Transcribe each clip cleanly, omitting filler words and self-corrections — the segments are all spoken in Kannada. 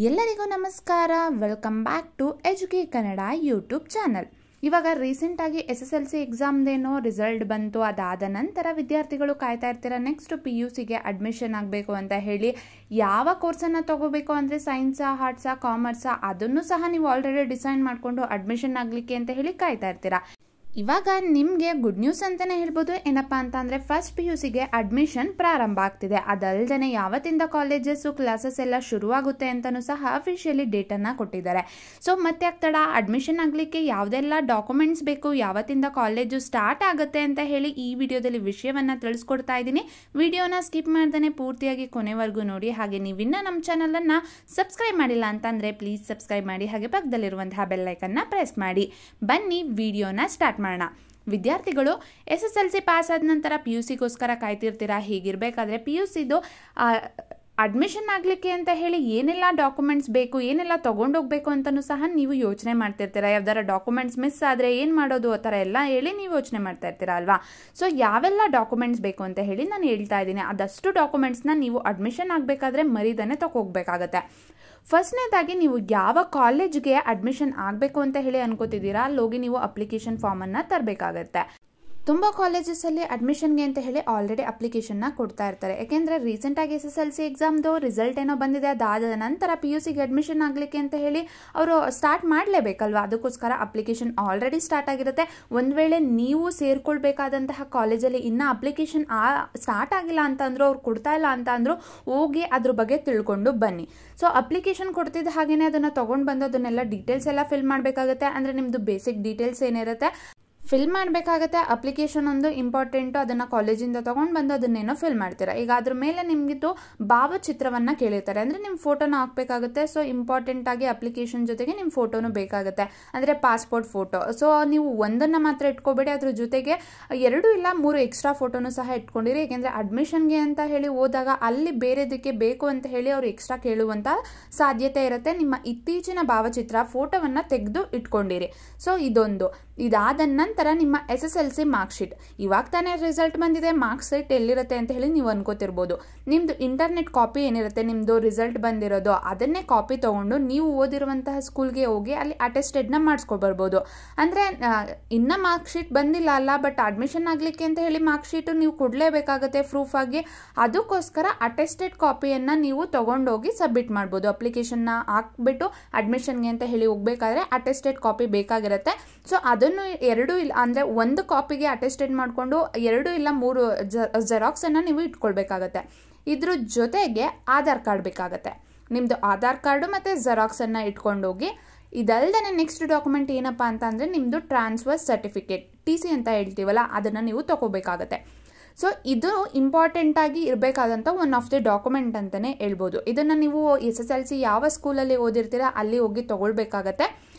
ಎಲ್ಲರಿಗೂ ನಮಸ್ಕಾರ. ವೆಲ್ಕಮ್ ಬ್ಯಾಕ್ ಟು ಎಜುಕೆ ಕನ್ನಡ ಯೂಟ್ಯೂಬ್ ಚಾನಲ್. ಇವಾಗ ರೀಸೆಂಟಾಗಿ SSLC ಎಕ್ಸಾಮ್ದೇನೋ ರಿಸಲ್ಟ್ ಬಂತು. ಅದಾದ ನಂತರ ವಿದ್ಯಾರ್ಥಿಗಳು ಕಾಯ್ತಾ ಇರ್ತೀರ ನೆಕ್ಸ್ಟ್ PUCಗೆ ಅಡ್ಮಿಷನ್ ಆಗಬೇಕು ಅಂತ ಹೇಳಿ. ಯಾವ ಕೋರ್ಸನ್ನು ತಗೋಬೇಕು ಅಂದರೆ ಸೈನ್ಸಾ, ಆರ್ಟ್ಸಾ, ಕಾಮರ್ಸಾ ಅದನ್ನು ಸಹ ನೀವು ಆಲ್ರೆಡಿ ಡಿಸೈಡ್ ಮಾಡಿಕೊಂಡು ಅಡ್ಮಿಷನ್ ಆಗಲಿಕ್ಕೆ ಅಂತ ಹೇಳಿ ಕಾಯ್ತಾ ಇರ್ತೀರಾ. ಇವಾಗ ನಿಮಗೆ ಗುಡ್ ನ್ಯೂಸ್ ಅಂತಲೇ ಹೇಳ್ಬೋದು. ಏನಪ್ಪ ಅಂತಂದರೆ ಫಸ್ಟ್ PUCಗೆ ಅಡ್ಮಿಷನ್ ಪ್ರಾರಂಭ ಆಗ್ತಿದೆ. ಅದಲ್ಲದೆ ಯಾವತ್ತಿಂದ ಕಾಲೇಜಸ್ಸು ಕ್ಲಾಸಸ್ ಎಲ್ಲ ಶುರುವಾಗುತ್ತೆ ಅಂತಲೂ ಸಹ ಅಫಿಷಿಯಲಿ ಡೇಟನ್ನು ಕೊಟ್ಟಿದ್ದಾರೆ. ಸೊ ಮತ್ತೆ ಆಗ್ತಡ ಅಡ್ಮಿಷನ್ ಆಗಲಿಕ್ಕೆ ಯಾವುದೆಲ್ಲ ಡಾಕ್ಯುಮೆಂಟ್ಸ್ ಬೇಕು, ಯಾವತ್ತಿಂದ ಕಾಲೇಜು ಸ್ಟಾರ್ಟ್ ಆಗುತ್ತೆ ಅಂತ ಹೇಳಿ ಈ ವಿಡಿಯೋದಲ್ಲಿ ವಿಷಯವನ್ನು ತಿಳಿಸ್ಕೊಡ್ತಾ ಇದ್ದೀನಿ. ವಿಡಿಯೋನ ಸ್ಕಿಪ್ ಮಾಡ್ದೇ ಪೂರ್ತಿಯಾಗಿ ಕೊನೆವರೆಗೂ ನೋಡಿ. ಹಾಗೆ ನೀವಿನ್ನ ನಮ್ಮ ಚಾನಲನ್ನು ಸಬ್ಸ್ಕ್ರೈಬ್ ಮಾಡಿಲ್ಲ ಅಂತಂದರೆ ಪ್ಲೀಸ್ ಸಬ್ಸ್ಕ್ರೈಬ್ ಮಾಡಿ. ಹಾಗೆ ಪಕ್ಕದಲ್ಲಿರುವಂತಹ ಬೆಲ್ಲೈಕನ್ನ ಪ್ರೆಸ್ ಮಾಡಿ. ಬನ್ನಿ ವಿಡಿಯೋನ ಸ್ಟಾರ್ಟ್ ಮಾಡೋಣ. ವಿದ್ಯಾರ್ಥಿಗಳು SSLC ಪಾಸ್ ಆದ ನಂತರ PUCಗೋಸ್ಕರ ಕಾಯ್ತಿರ್ತೀರಾ. ಹೀಗಿರಬೇಕಾದ್ರೆ PUCದು ಅಡ್ಮಿಷನ್ ಆಗಲಿಕ್ಕೆ ಅಂತ ಹೇಳಿ ಏನೆಲ್ಲ ಡಾಕ್ಯುಮೆಂಟ್ಸ್ ಬೇಕು, ಏನೆಲ್ಲ ತೊಗೊಂಡೋಗ್ಬೇಕು ಅಂತಲೂ ಸಹ ನೀವು ಯೋಚನೆ ಮಾಡ್ತಿರ್ತೀರ. ಯಾವ್ದಾರ ಡಾಕ್ಯುಮೆಂಟ್ಸ್ ಮಿಸ್ ಆದರೆ ಏನು ಮಾಡೋದು ಆ ಥರ ಎಲ್ಲ ಹೇಳಿ ನೀವು ಯೋಚನೆ ಮಾಡ್ತಾ ಇರ್ತೀರ ಅಲ್ವಾ. ಸೊ ಯಾವೆಲ್ಲ ಡಾಕ್ಯುಮೆಂಟ್ಸ್ ಬೇಕು ಅಂತ ಹೇಳಿ ನಾನು ಹೇಳ್ತಾ ಇದ್ದೀನಿ. ಅದಷ್ಟು ಡಾಕ್ಯುಮೆಂಟ್ಸ್ನ ನೀವು ಅಡ್ಮಿಷನ್ ಆಗಬೇಕಾದ್ರೆ ಮರಿದಾನೆ ತಗೋಗ್ಬೇಕಾಗತ್ತೆ. ಫಸ್ಟ್ನೇದಾಗಿ ನೀವು ಯಾವ ಕಾಲೇಜ್ಗೆ ಅಡ್ಮಿಷನ್ ಆಗಬೇಕು ಅಂತ ಹೇಳಿ ಅನ್ಕೋತಿದ್ದೀರಾ, ಅಲ್ಲೋಗಿ ನೀವು ಅಪ್ಲಿಕೇಶನ್ ಫಾರ್ಮನ್ನು ತರಬೇಕಾಗತ್ತೆ. ತುಂಬ ಕಾಲೇಜಸಲ್ಲಿ ಅಡ್ಮಿಷನ್ಗೆ ಅಂತ ಹೇಳಿ ಆಲ್ರೆಡಿ ಅಪ್ಲಿಕೇಶನ್ನ ಕೊಡ್ತಾ ಇರ್ತಾರೆ. ಯಾಕೆಂದರೆ ರೀಸೆಂಟಾಗಿ SSLC ಎಕ್ಸಾಮ್ದು ರಿಸಲ್ಟ್ ಏನೋ ಬಂದಿದೆ. ಅದಾದ ನಂತರ PUCಗೆ ಅಡ್ಮಿಷನ್ ಆಗಲಿಕ್ಕೆ ಅಂತ ಹೇಳಿ ಅವರು ಸ್ಟಾರ್ಟ್ ಮಾಡಲೇಬೇಕಲ್ವ. ಅದಕ್ಕೋಸ್ಕರ ಅಪ್ಲಿಕೇಶನ್ ಆಲ್ರೆಡಿ ಸ್ಟಾರ್ಟ್ ಆಗಿರುತ್ತೆ. ಒಂದು ವೇಳೆ ನೀವು ಸೇರ್ಕೊಳ್ಬೇಕಾದಂತಹ ಕಾಲೇಜಲ್ಲಿ ಇನ್ನೂ ಅಪ್ಲಿಕೇಶನ್ ಸ್ಟಾರ್ಟ್ ಆಗಿಲ್ಲ ಅಂತಂದ್ರು, ಅವ್ರು ಕೊಡ್ತಾ ಇಲ್ಲ ಅಂತ ಅಂದರು, ಹೋಗಿ ಅದ್ರ ಬಗ್ಗೆ ತಿಳ್ಕೊಂಡು ಬನ್ನಿ. ಸೊ ಅಪ್ಲಿಕೇಶನ್ ಕೊಡ್ತಿದ್ದ ಹಾಗೇನೆ ಅದನ್ನು ತೊಗೊಂಡು ಬಂದು ಅದನ್ನೆಲ್ಲ ಡೀಟೇಲ್ಸ್ ಎಲ್ಲ ಫಿಲ್ ಮಾಡಬೇಕಾಗುತ್ತೆ. ಅಂದರೆ ನಿಮ್ಮದು ಬೇಸಿಕ್ ಡೀಟೇಲ್ಸ್ ಏನಿರುತ್ತೆ ಫಿಲ್ ಮಾಡಬೇಕಾಗತ್ತೆ. ಅಪ್ಲಿಕೇಶನ್ ಒಂದು ಇಂಪಾರ್ಟೆಂಟು. ಅದನ್ನು ಕಾಲೇಜಿಂದ ತೊಗೊಂಡು ಬಂದು ಅದನ್ನೇನೋ ಫಿಲ್ ಮಾಡ್ತೀರಾ. ಈಗ ಅದ್ರ ಮೇಲೆ ನಿಮಗಿದು ಭಾವಚಿತ್ರವನ್ನು ಕೇಳಿರ್ತಾರೆ, ಅಂದರೆ ನಿಮ್ಮ ಫೋಟೋನ ಹಾಕಬೇಕಾಗುತ್ತೆ. ಸೊ ಇಂಪಾರ್ಟೆಂಟಾಗಿ ಅಪ್ಲಿಕೇಶನ್ ಜೊತೆಗೆ ನಿಮ್ಮ ಫೋಟೋನು ಬೇಕಾಗುತ್ತೆ, ಅಂದರೆ ಪಾಸ್ಪೋರ್ಟ್ ಫೋಟೋ. ಸೊ ನೀವು ಒಂದನ್ನು ಮಾತ್ರ ಇಟ್ಕೋಬೇಡಿ, ಅದ್ರ ಜೊತೆಗೆ 2 ಇಲ್ಲ 3 ಎಕ್ಸ್ಟ್ರಾ ಫೋಟೋನು ಸಹ ಇಟ್ಕೊಂಡಿರಿ. ಏಕೆಂದರೆ ಅಡ್ಮಿಷನ್ಗೆ ಅಂತ ಹೇಳಿ ಹೋದಾಗ ಅಲ್ಲಿ ಬೇರೆದಕ್ಕೆ ಬೇಕು ಅಂತ ಹೇಳಿ ಅವರು ಎಕ್ಸ್ಟ್ರಾ ಕೇಳುವಂಥ ಸಾಧ್ಯತೆ ಇರುತ್ತೆ. ನಿಮ್ಮ ಇತ್ತೀಚಿನ ಭಾವಚಿತ್ರ ಫೋಟೋವನ್ನು ತೆಗೆದು ಇಟ್ಕೊಂಡಿರಿ. ಸೊ ಇದೊಂದು. ಇದಾದ ನಂತರ ನಿಮ್ಮ SSLC ಮಾರ್ಕ್ಶೀಟ್. ಇವಾಗ ತಾನೇ ರಿಸಲ್ಟ್ ಬಂದಿದೆ, ಮಾರ್ಕ್ಸ್ ಶೀಟ್ ಎಲ್ಲಿರುತ್ತೆ ಅಂತ ಹೇಳಿ ನೀವು ಅನ್ಕೋತಿರ್ಬೋದು. ನಿಮ್ಮದು ಇಂಟರ್ನೆಟ್ ಕಾಪಿ ಏನಿರುತ್ತೆ, ನಿಮ್ಮದು ರಿಸಲ್ಟ್ ಬಂದಿರೋದು ಅದನ್ನೇ ಕಾಪಿ ತೊಗೊಂಡು ನೀವು ಓದಿರುವಂತಹ ಸ್ಕೂಲ್ಗೆ ಹೋಗಿ ಅಲ್ಲಿ ಅಟೆಸ್ಟೆಡ್ನ ಮಾಡಿಸ್ಕೊಬರ್ಬೋದು. ಅಂದರೆ ಇನ್ನೂ ಮಾರ್ಕ್ಶೀಟ್ ಬಂದಿಲ್ಲ ಅಲ್ಲ, ಬಟ್ ಅಡ್ಮಿಷನ್ ಆಗಲಿಕ್ಕೆ ಅಂತ ಹೇಳಿ ಮಾರ್ಕ್ಶೀಟು ನೀವು ಕೊಡಲೇಬೇಕಾಗುತ್ತೆ ಪ್ರೂಫ್ ಆಗಿ. ಅದಕ್ಕೋಸ್ಕರ ಅಟೆಸ್ಟೆಡ್ ಕಾಪಿಯನ್ನು ನೀವು ತೊಗೊಂಡೋಗಿ ಸಬ್ಮಿಟ್ ಮಾಡ್ಬೋದು. ಅಪ್ಲಿಕೇಶನ್ನ ಹಾಕ್ಬಿಟ್ಟು ಅಡ್ಮಿಷನ್ಗೆ ಅಂತ ಹೇಳಿ ಹೋಗ್ಬೇಕಾದ್ರೆ ಅಟೆಸ್ಟೆಡ್ ಕಾಪಿ ಬೇಕಾಗಿರುತ್ತೆ. ಸೊ ಅದನ್ನು 2 ಇಲ್ಲ ಅಂದರೆ 1 ಕಾಪಿಗೆ ಅಟೆಸ್ಟೆಡ್ ಮಾಡಿಕೊಂಡು 2 ಇಲ್ಲ 3 ಜೆರಾಕ್ಸನ್ನು ನೀವು ಇಟ್ಕೊಳ್ಬೇಕಾಗತ್ತೆ. ಇದ್ರ ಜೊತೆಗೆ ಆಧಾರ್ ಕಾರ್ಡ್ ಬೇಕಾಗತ್ತೆ. ನಿಮ್ಮದು ಆಧಾರ್ ಕಾರ್ಡು ಮತ್ತು ಜೆರಾಕ್ಸನ್ನು ಇಟ್ಕೊಂಡೋಗಿ. ಇದಲ್ಲದೆ ನೆಕ್ಸ್ಟ್ ಡಾಕ್ಯುಮೆಂಟ್ ಏನಪ್ಪ ಅಂತ ಅಂದರೆ ನಿಮ್ಮದು ಟ್ರಾನ್ಸ್ಫರ್ ಸರ್ಟಿಫಿಕೇಟ್, TC ಅಂತ ಹೇಳ್ತೀವಲ್ಲ, ಅದನ್ನು ನೀವು ತೊಗೋಬೇಕಾಗತ್ತೆ. ಸೊ ಇದು ಇಂಪಾರ್ಟೆಂಟಾಗಿ ಇರಬೇಕಾದಂಥ ಒನ್ ಆಫ್ ದಿ ಡಾಕ್ಯುಮೆಂಟ್ ಅಂತಲೇ ಹೇಳ್ಬೋದು. ಇದನ್ನು ನೀವು SSLC ಯಾವ ಸ್ಕೂಲಲ್ಲಿ ಓದಿರ್ತೀರ ಅಲ್ಲಿ ಹೋಗಿ ತೊಗೊಳ್ಬೇಕಾಗತ್ತೆ.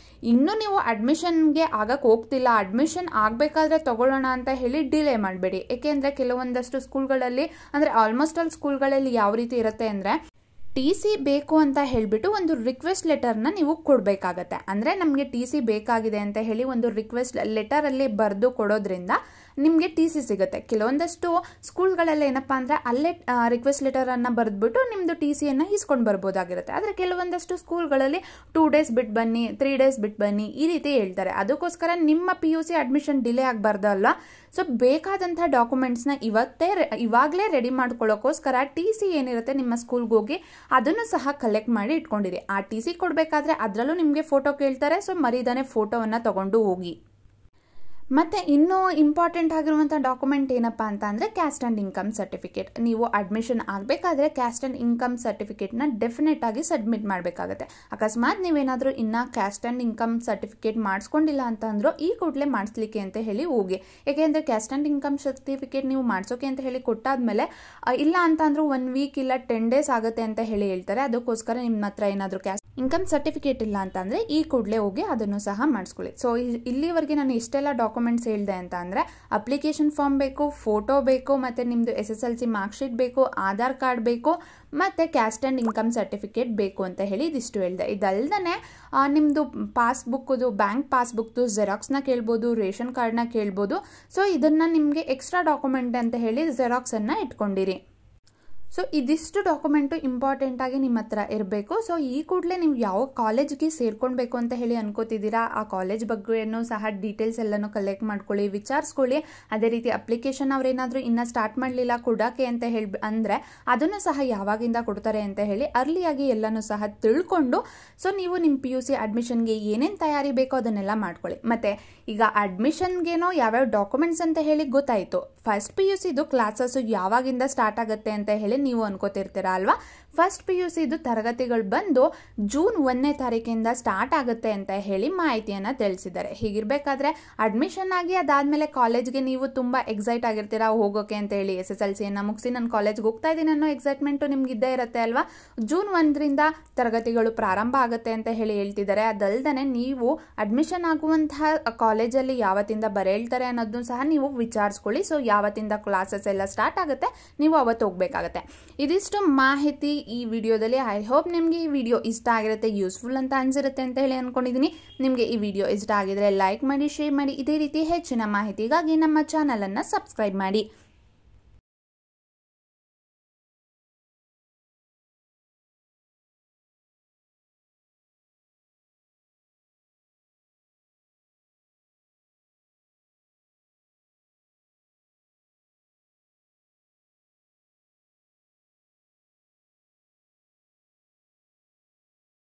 ಇನ್ನೂ ನೀವು ಅಡ್ಮಿಷನ್ಗೆ ಆಗಕ್ಕೆ ಹೋಗ್ತಿಲ್ಲ, ಅಡ್ಮಿಷನ್ ಆಗಬೇಕಾದ್ರೆ ತೊಗೊಳ್ಳೋಣ ಅಂತ ಹೇಳಿ ಡಿಲೇ ಮಾಡಬೇಡಿ. ಏಕೆಂದರೆ ಕೆಲವೊಂದಷ್ಟು ಸ್ಕೂಲ್ಗಳಲ್ಲಿ, ಅಂದರೆ ಆಲ್ಮೋಸ್ಟ್ ಆಲ್ ಸ್ಕೂಲ್ಗಳಲ್ಲಿ ಯಾವ ರೀತಿ ಇರುತ್ತೆ ಅಂದರೆ TC ಬೇಕು ಅಂತ ಹೇಳಿಬಿಟ್ಟು ಒಂದು ರಿಕ್ವೆಸ್ಟ್ ಲೆಟರ್ನ ನೀವು ಕೊಡಬೇಕಾಗತ್ತೆ. ಅಂದರೆ ನಮಗೆ TC ಬೇಕಾಗಿದೆ ಅಂತ ಹೇಳಿ ಒಂದು ರಿಕ್ವೆಸ್ಟ್ ಲೆಟರಲ್ಲಿ ಬರೆದು ಕೊಡೋದ್ರಿಂದ ನಿಮಗೆ TC ಸಿಗುತ್ತೆ. ಕೆಲವೊಂದಷ್ಟು ಸ್ಕೂಲ್ಗಳಲ್ಲಿ ಏನಪ್ಪ ಅಂದರೆ ಅಲ್ಲೇ ರಿಕ್ವೆಸ್ಟ್ ಲೆಟರನ್ನು ಬರೆದ್ಬಿಟ್ಟು ನಿಮ್ಮದು TCಯನ್ನು ಇಸ್ಕೊಂಡು ಬರ್ಬೋದಾಗಿರುತ್ತೆ. ಆದರೆ ಕೆಲವೊಂದಷ್ಟು ಸ್ಕೂಲ್ಗಳಲ್ಲಿ 2 ಡೇಸ್ ಬಿಟ್ಟು ಬನ್ನಿ, 3 ಡೇಸ್ ಬಿಟ್ಟು ಬನ್ನಿ, ಈ ರೀತಿ ಹೇಳ್ತಾರೆ. ಅದಕ್ಕೋಸ್ಕರ ನಿಮ್ಮ PUC ಅಡ್ಮಿಷನ್ ಡಿಲೇ ಆಗಬಾರ್ದಲ್ಲ. ಸೊ ಬೇಕಾದಂಥ ಡಾಕ್ಯುಮೆಂಟ್ಸ್ನ ಇವಾಗಲೇ ರೆಡಿ ಮಾಡ್ಕೊಳ್ಳೋಕ್ಕೋಸ್ಕರ TC ಏನಿರುತ್ತೆ ನಿಮ್ಮ ಸ್ಕೂಲ್ಗೆ ಹೋಗಿ ಅದನ್ನು ಸಹ ಕಲೆಕ್ಟ್ ಮಾಡಿ ಇಟ್ಕೊಂಡಿರಿ. ಆ TC ಕೊಡಬೇಕಾದ್ರೆ ಅದರಲ್ಲೂ ನಿಮಗೆ ಫೋಟೋ ಕೇಳ್ತಾರೆ. ಸೊ ಮರಿದಾನೆ ಫೋಟೋವನ್ನು ತೊಗೊಂಡು ಹೋಗಿ. ಮತ್ತು ಇನ್ನೂ ಇಂಪಾರ್ಟೆಂಟ್ ಆಗಿರುವಂಥ ಡಾಕ್ಯುಮೆಂಟ್ ಏನಪ್ಪ ಅಂತ ಅಂದರೆ ಕ್ಯಾಸ್ಟ್ ಆ್ಯಂಡ್ ಇನ್ಕಮ್ ಸರ್ಟಿಫಿಕೇಟ್. ನೀವು ಅಡ್ಮಿಷನ್ ಆಗಬೇಕಾದ್ರೆ ಕ್ಯಾಸ್ಟ್ ಆ್ಯಂಡ್ ಇನ್ಕಮ್ ಸರ್ಟಿಫಿಕೇಟ್ನ ಡೆಫಿನೆಟ್ ಆಗಿ ಸಬ್ಮಿಟ್ ಮಾಡಬೇಕಾಗತ್ತೆ. ಅಕಸ್ಮಾತ್ ನೀವೇನಾದರೂ ಇನ್ನೂ ಕ್ಯಾಸ್ಟ್ ಆ್ಯಂಡ್ ಇನ್ಕಮ್ ಸರ್ಟಿಫಿಕೇಟ್ ಮಾಡಿಸ್ಕೊಂಡಿಲ್ಲ ಅಂತಂದರೂ ಈ ಕೂಡಲೇ ಮಾಡಿಸ್ಲಿಕ್ಕೆ ಅಂತ ಹೇಳಿ ಹೋಗಿ. ಏಕೆಂದರೆ ಕ್ಯಾಸ್ಟ್ ಆ್ಯಂಡ್ ಇನ್ಕಮ್ ಸರ್ಟಿಫಿಕೇಟ್ ನೀವು ಮಾಡಿಸೋಕೆ ಅಂತ ಹೇಳಿ ಕೊಟ್ಟಾದ್ಮೇಲೆ ಇಲ್ಲ ಅಂತಂದರೂ 1 ವೀಕ್ ಇಲ್ಲ 10 ಡೇಸ್ ಆಗುತ್ತೆ ಅಂತ ಹೇಳಿ ಹೇಳ್ತಾರೆ. ಅದಕ್ಕೋಸ್ಕರ ನಿಮ್ಮ ಹತ್ರ ಏನಾದರೂ ಕ್ಯಾಸ್ಟ್ ಇನ್ಕಮ್ ಸರ್ಟಿಫಿಕೇಟ್ ಇಲ್ಲ ಅಂತಂದರೆ ಈ ಕೂಡಲೇ ಹೋಗಿ ಅದನ್ನು ಸಹ ಮಾಡಿಸ್ಕೊಳ್ಳಿ. ಸೊ ಇಲ್ಲಿವರೆಗೆ ನಾನು ಇಷ್ಟೆಲ್ಲ ಡಾಕ್ಯುಮೆಂಟ್ಸ್ ಹೇಳಿದೆ ಅಂತ ಅಂದರೆ ಅಪ್ಲಿಕೇಶನ್ ಫಾರ್ಮ್ ಬೇಕು, ಫೋಟೋ ಬೇಕು, ಮತ್ತು ನಿಮ್ಮದು SSLC ಮಾರ್ಕ್ಶೀಟ್ ಬೇಕು, ಆಧಾರ್ ಕಾರ್ಡ್ ಬೇಕು, ಮತ್ತು ಕ್ಯಾಸ್ಟ್ ಆ್ಯಂಡ್ ಇನ್ಕಮ್ ಸರ್ಟಿಫಿಕೇಟ್ ಬೇಕು ಅಂತ ಹೇಳಿ ಇದಿಷ್ಟು ಹೇಳಿದೆ. ಇದಲ್ಲದೆ ನಿಮ್ಮದು ಪಾಸ್ಬುಕ್ದು, ಬ್ಯಾಂಕ್ ಪಾಸ್ಬುಕ್ದು ಜೆರಾಕ್ಸ್ನ ಕೇಳ್ಬೋದು, ರೇಷನ್ ಕಾರ್ಡ್ನ ಕೇಳ್ಬೋದು. ಸೊ ಇದನ್ನು ನಿಮಗೆ ಎಕ್ಸ್ಟ್ರಾ ಡಾಕ್ಯುಮೆಂಟ್ ಅಂತ ಹೇಳಿ ಜೆರಾಕ್ಸನ್ನು ಇಟ್ಕೊಂಡಿರಿ. ಸೊ ಇದಿಷ್ಟು ಡಾಕ್ಯುಮೆಂಟು ಇಂಪಾರ್ಟೆಂಟಾಗಿ ನಿಮ್ಮ ಹತ್ರ ಇರಬೇಕು. ಸೊ ಈ ಕೂಡಲೇ ನೀವು ಯಾವ ಕಾಲೇಜ್ಗೆ ಸೇರ್ಕೊಳ್ಬೇಕು ಅಂತ ಹೇಳಿ ಅನ್ಕೋತಿದ್ದೀರಾ ಆ ಕಾಲೇಜ್ ಬಗ್ಗೆನೂ ಸಹ ಡೀಟೇಲ್ಸ್ ಎಲ್ಲನೂ ಕಲೆಕ್ಟ್ ಮಾಡ್ಕೊಳ್ಳಿ, ವಿಚಾರಿಸ್ಕೊಳ್ಳಿ. ಅದೇ ರೀತಿ ಅಪ್ಲಿಕೇಶನ್ ಅವ್ರೇನಾದರೂ ಇನ್ನೂ ಸ್ಟಾರ್ಟ್ ಮಾಡಲಿಲ್ಲ ಕೊಡೋಕ್ಕೆ ಅಂತ ಹೇಳಿ ಅಂದರೆ ಅದನ್ನು ಸಹ ಯಾವಾಗಿಂದ ಕೊಡ್ತಾರೆ ಅಂತ ಹೇಳಿ ಅರ್ಲಿಯಾಗಿ ಎಲ್ಲನೂ ಸಹ ತಿಳ್ಕೊಂಡು ಸೊ ನೀವು ನಿಮ್ಮ PUC ಅಡ್ಮಿಷನ್ಗೆ ಏನೇನು ತಯಾರಿ ಬೇಕೋ ಅದನ್ನೆಲ್ಲ ಮಾಡ್ಕೊಳ್ಳಿ. ಮತ್ತು ಈಗ ಅಡ್ಮಿಷನ್ಗೇನೋ ಯಾವ್ಯಾವ ಡಾಕ್ಯುಮೆಂಟ್ಸ್ ಅಂತ ಹೇಳಿ ಗೊತ್ತಾಯಿತು. ಫಸ್ಟ್ PUCದು ಕ್ಲಾಸಸ್ಸು ಯಾವಾಗಿಂದ ಸ್ಟಾರ್ಟ್ ಆಗುತ್ತೆ ಅಂತ ಹೇಳಿ ನೀವು ಅನ್ಕೋತಿರ್ತೀರ ಅಲ್ವಾ. ಫಸ್ಟ್ PUCದು ತರಗತಿಗಳು ಬಂದು ಜೂನ್ 1ನೇ ತಾರೀಕಿಂದ ಸ್ಟಾರ್ಟ್ ಆಗುತ್ತೆ ಅಂತ ಹೇಳಿ ಮಾಹಿತಿಯನ್ನು ತಿಳಿಸಿದ್ದಾರೆ. ಹೀಗಿರಬೇಕಾದ್ರೆ ಅಡ್ಮಿಷನ್ ಆಗಿ ಅದಾದಮೇಲೆ ಕಾಲೇಜ್ಗೆ ನೀವು ತುಂಬ ಎಕ್ಸೈಟ್ ಆಗಿರ್ತೀರಾ ಹೋಗೋಕೆ ಅಂತ ಹೇಳಿ. SSLCಯನ್ನು ಮುಗಿಸಿ ನಾನು ಕಾಲೇಜ್ಗೆ ಹೋಗ್ತಾ ಇದ್ದೀನಿ ಅನ್ನೋ ಎಕ್ಸೈಟ್ಮೆಂಟು ನಿಮ್ಗೆ ಇದ್ದೇ ಇರುತ್ತೆ ಅಲ್ವಾ. ಜೂನ್ 1ರಿಂದ ತರಗತಿಗಳು ಪ್ರಾರಂಭ ಆಗುತ್ತೆ ಅಂತ ಹೇಳಿ ಹೇಳ್ತಿದ್ದಾರೆ. ಅದಲ್ಲದೆ ನೀವು ಅಡ್ಮಿಷನ್ ಆಗುವಂತಹ ಕಾಲೇಜಲ್ಲಿ ಯಾವತ್ತಿಂದ ಬರೇಳ್ತಾರೆ ಅನ್ನೋದನ್ನು ಸಹ ನೀವು ವಿಚಾರಿಸ್ಕೊಳ್ಳಿ. ಸೊ ಯಾವತ್ತಿಂದ ಕ್ಲಾಸಸ್ ಎಲ್ಲ ಸ್ಟಾರ್ಟ್ ಆಗುತ್ತೆ ನೀವು ಅವತ್ತು ಹೋಗಬೇಕಾಗತ್ತೆ. ಇದಿಷ್ಟು ಮಾಹಿತಿ ಈ ವಿಡಿಯೋದಲ್ಲಿ. ಐ ಹೋಪ್ ನಿಮಗೆ ಈ ವಿಡಿಯೋ ಇಷ್ಟ ಆಗಿರುತ್ತೆ, ಯೂಸ್ಫುಲ್ ಅಂತ ಅನ್ಸಿರುತ್ತೆ ಅಂತ ಹೇಳಿ ಅನ್ಕೊಂಡಿದ್ದೀನಿ. ನಿಮಗೆ ಈ ವಿಡಿಯೋ ಇಷ್ಟ ಆಗಿದ್ರೆ ಲೈಕ್ ಮಾಡಿ, ಶೇರ್ ಮಾಡಿ. ಇದೇ ರೀತಿ ಹೆಚ್ಚಿನ ಮಾಹಿತಿಗಾಗಿ ನಮ್ಮ ಚಾನಲನ್ನು ಸಬ್ಸ್ಕ್ರೈಬ್ ಮಾಡಿ.